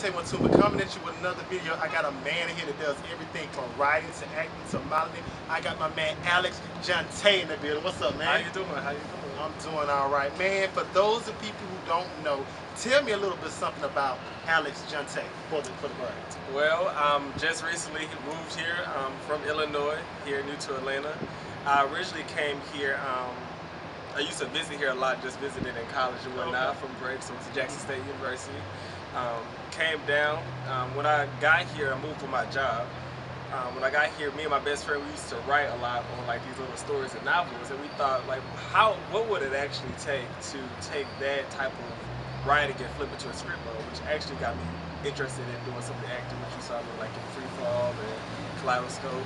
Entertainment to me, coming at you with another video. I got a man in here that does everything from writing to acting to modeling. I got my man Jante in the building. What's up, man? How you doing? How you doing? I'm doing all right, man. For those of people who don't know, tell me a little bit something about Jante for the birds. Well, just recently moved here from Illinois, here new to Atlanta. I originally came here. I used to visit here a lot, just visited in college and whatnot from breaks. So to Jackson State University. Came down. When I got here, I moved for my job. When I got here, me and my best friend, we used to write a lot on like these little stories and novels, and we thought like, what would it actually take to take that type of writing and flip it to a script mode, which actually got me interested in doing some of the acting, which you saw me like in Freefall and Kaleidoscope.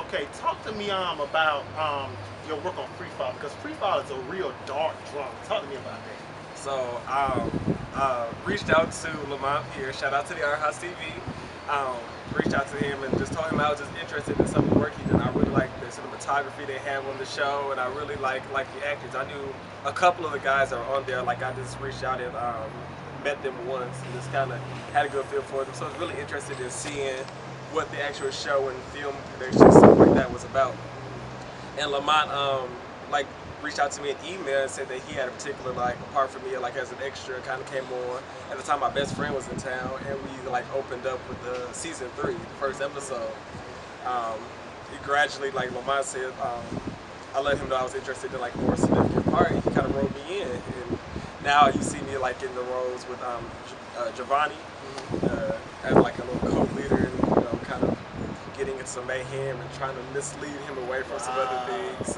Okay. Talk to me about your work on Freefall, because Freefall is a real dark drama. Talk to me about that. So reached out to LaVard here. Shout out to the ARTHOUSEtv. Reached out to him and just told him I was just interested in some of the work he did. I really like the cinematography they have on the show, and I really like the actors. I knew a couple of the guys that were on there. Like I just reached out and met them once and just kind of had a good feel for them. So I was really interested in seeing what the actual show and film production stuff like that was about. And LaVard like reached out to me in email and said that he had a particular part for me as an extra. Kind of came on at the time my best friend was in town, and we opened up with the season 3, the first episode. He gradually, LaVard said, I let him know I was interested in more significant part. He kind of wrote me in, and now you see me in the roles with Giovanni as a little co-leader, and kind of getting into some mayhem and trying to mislead him away from some other things.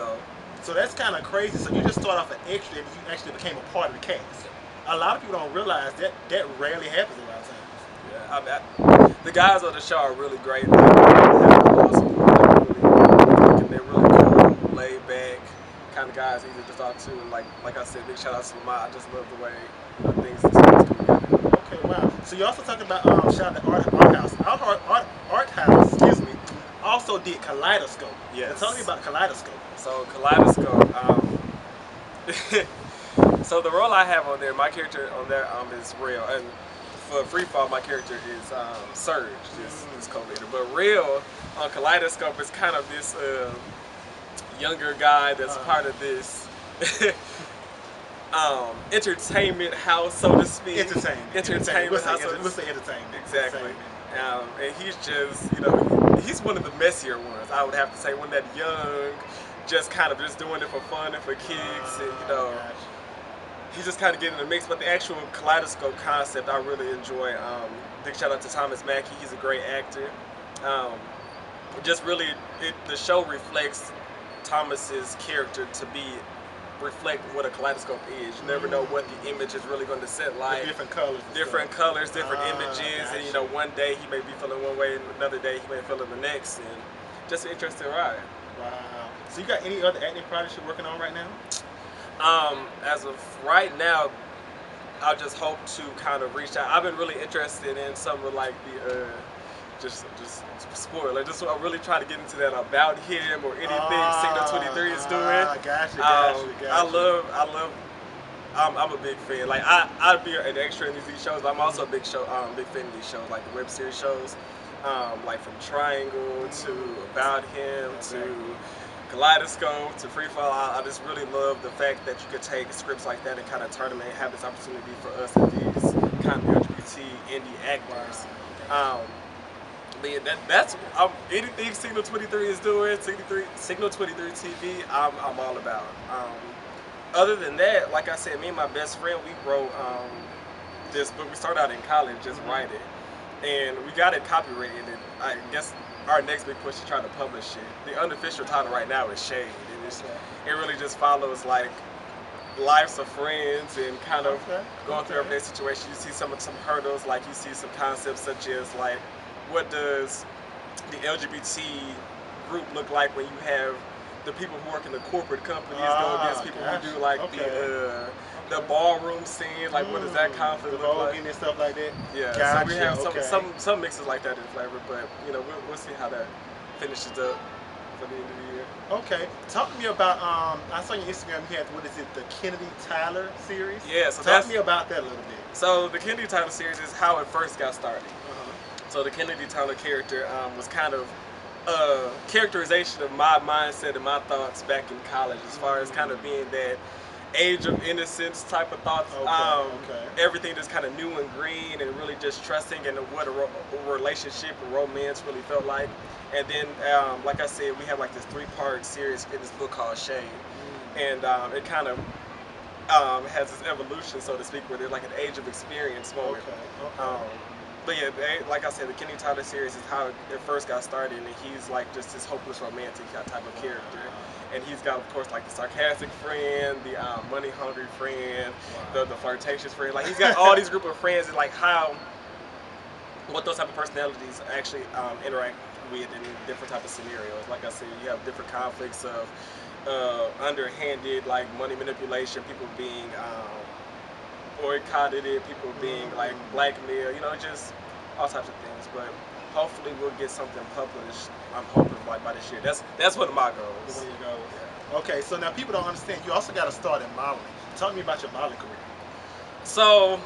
So that's kind of crazy. So you just started off an extra and you actually became a part of the cast. A lot of people don't realize that rarely happens a lot of times. Yeah, the guys on the show are really great. They have a lot of support. They're really cool, laid back kind of guys, easy to talk to. And like I said, big shout out to LaVard. I just love the way things come together. Okay, wow. So you also talked about shout out to ARTHOUSE, excuse me, also did Kaleidoscope. Yes. Tell me about Kaleidoscope. So Kaleidoscope, so the role I have on there, my character on there is Real, and for Freefall my character is Surge, this co-leader. But Real on Kaleidoscope is kind of this younger guy that's part of this entertainment house, so to speak. Entertainment house. What's the entertainment? Exactly. And he's just, he's one of the messier ones, I would have to say. One that young, just kind of just doing it for fun and for kicks, and he's just kind of getting in the mix. But the actual Kaleidoscope concept, I really enjoy. Big shout out to Thomas Mackey. He's a great actor. Just really, the show reflects Thomas's character to reflect what a kaleidoscope is. You never know what the image is really going to set like. Different colors, different images, and one day he may be feeling one way, and another day he may be feeling the next, and just an interesting ride. Wow. So you got any other acting projects you're working on right now? As of right now, I just hope to kind of reach out. I've been really interested in some of the just spoiler. I'm really trying to get into that about him or anything Signal 23 is doing. I'm a big fan. I'd be an extra in these shows, but I'm also a big fan of these shows, like the web series shows, from Triangle to About Him to Kaleidoscope to Freefall. I just really love the fact that you could take scripts like that and kind of turn them and have this opportunity for us as these kind of LGBT indie actors. But yeah, that's anything Signal 23 is doing, Signal 23 TV, I'm all about. Other than that, like I said, me and my best friend, we wrote this book. We started out in college just writing, and we got it copyrighted. And I guess our next big push is trying to publish it. The unofficial title right now is Shade, and it really just follows lives of friends and kind of going through everyday situations. You see some hurdles, you see some concepts such as what does the LGBT group look like when you have the people who work in the corporate companies go against people who do the ballroom scene, what does that conflict look like? And stuff like that? Yeah, gotcha. So we have some mixes like that in flavor, but we'll see how that finishes up for the end of the year. Okay, talk to me about. I saw on your Instagram you had what is it, the Kennedy Tyler series? Yeah, so talk to me about that a little bit. So the Kennedy Tyler series is how it first got started. Uh-huh. So the Kennedy Tyler character was kind of a characterization of my mindset and my thoughts back in college, as far as kind of being that age of innocence type of thoughts. Okay. Everything just kind of new and green, and really just trusting in what a relationship or romance really felt like. And then, like I said, we have like this 3-part series in this book called Shade, and it kind of has this evolution, so to speak, where there's like an age of experience moment. Okay. But yeah, like I said, the Kennedy Tyler series is how it first got started, and he's like just this hopeless romantic type of character. And he's got, of course, like the sarcastic friend, the money-hungry friend, the flirtatious friend. Like, he's got all these group of friends, and like what those type of personalities actually interact with in different type of scenarios. Like I said, you have different conflicts of underhanded, like money manipulation, people being boycotted, people being like blackmailed, just all types of things. But hopefully we'll get something published. I'm hoping by this year. That's one of my goals. One of your goals. Yeah. Okay, so now people don't understand. You also got to start in modeling. Talk to me about your modeling career. So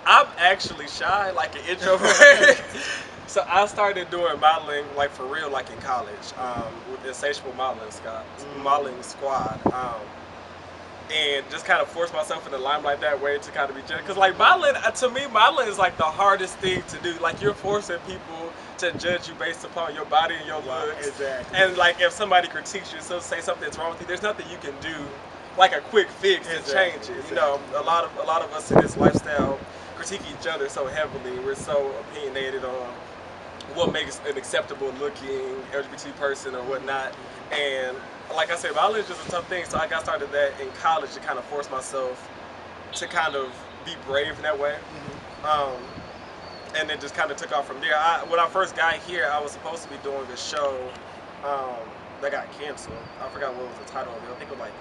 I'm actually shy, like an introvert. So I started doing modeling, like for real, like in college, with the Insatiable Modeling Squad. And just kind of force myself in the limelight that way to kind of be judged. Because like modeling, to me, modeling is like the hardest thing to do. Like, you're forcing people to judge you based upon your body and your looks. Exactly. And like, if somebody critiques you, so say something's wrong with you, there's nothing you can do, like a quick fix to change it. A lot of us in this lifestyle critique each other so heavily. We're so opinionated on what makes an acceptable looking LGBT person or whatnot. And like I said, modeling is just a tough thing, so I got started that in college to kind of force myself to kind of be brave in that way. And it just kind of took off from there. When I first got here, I was supposed to be doing a show that got canceled. I forgot what was the title of it. I think it was like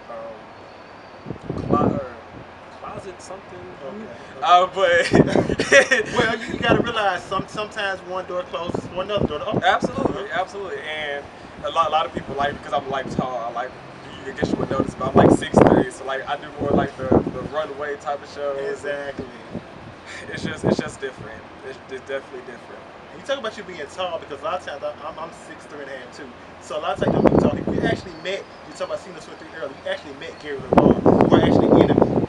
Closet something. But well, you got to realize sometimes one door closes, one other door opens. Absolutely. And a lot of people like me because I'm like tall. I guess you would notice, but I'm like 6'3", so like I do more like the runway type of shows. Exactly. It's just different. It's definitely different. And you talk about you being tall, because a lot of times I'm 6'3.5" too. So a lot of times when people talk, you actually met. You talk about seeing us with earlier. You actually met Gary LaVard. We're actually interviewed.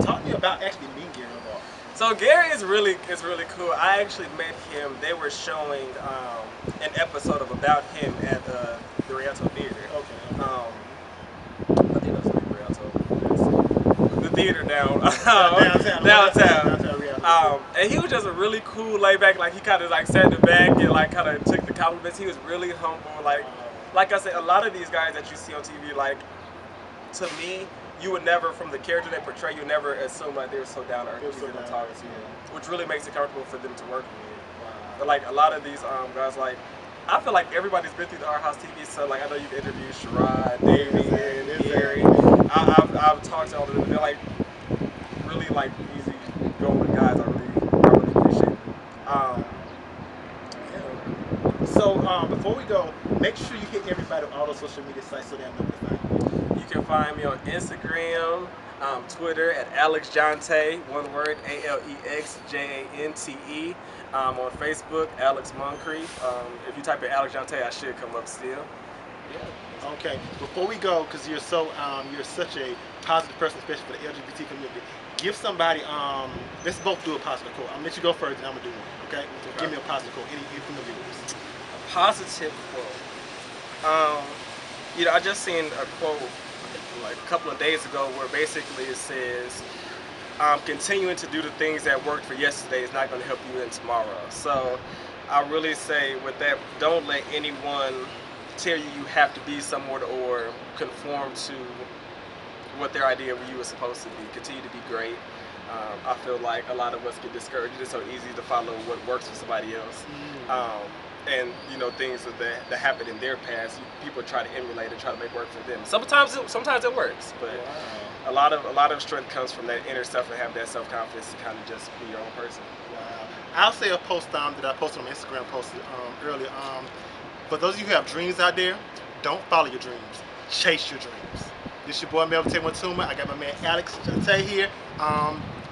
Talk to me about actually meeting Gary LaVard. So Gary is really cool. I actually met him. They were showing an episode of About Him at the Rialto Theater. Okay. I think that's the Rialto. The theater downtown. And he was just a really cool, laid back. Like, he kind of like sat in the back and like kind of took the compliments. He was really humble. Like I said, a lot of these guys that you see on TV, like, to me, you would never, from the character they portray, you would never assume like they were so down to earth, easy to talk to, which really makes it comfortable for them to work with. But like a lot of these guys, like, I feel like everybody's been through the ARTHOUSEtv, so like I know you've interviewed Sherrod, Damien, Gary. I've talked to all of them. They're like really like easy going guys. I really appreciate it. So before we go, make sure you hit everybody on all those social media sites so they know where to find you. You can find me on Instagram, Twitter at AlexJante, one word, AlexJante. On Facebook, Alex Moncrief. If you type in Alex Jante, I should come up still. Yeah. Okay. Before we go, because you're such a positive person, especially for the LGBT community. Give somebody. Let's both do a positive quote. I'm gonna let you go first, and I'm gonna do one. Okay. Give me a positive quote. Any from the viewers. A positive quote. I just seen a quote like a couple of days ago where basically it says, continuing to do the things that worked for yesterday is not going to help you in tomorrow. So I really say with that, don't let anyone tell you you have to be somewhere or conform to what their idea of you is supposed to be. Continue to be great. I feel like a lot of us get discouraged. It's so easy to follow what works for somebody else. And things that happened in their past, people try to emulate and try to make work for them. Sometimes it works, but a lot of strength comes from that inner self and have that self-confidence to kind of just be your own person. Wow. I'll say a post that I posted on my Instagram earlier. For those of you who have dreams out there, don't follow your dreams. Chase your dreams. This is your boy Melvin Tuma. I got my man Alex Jante here.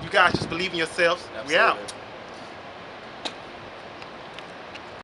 You guys just believe in yourselves. Absolutely. We out.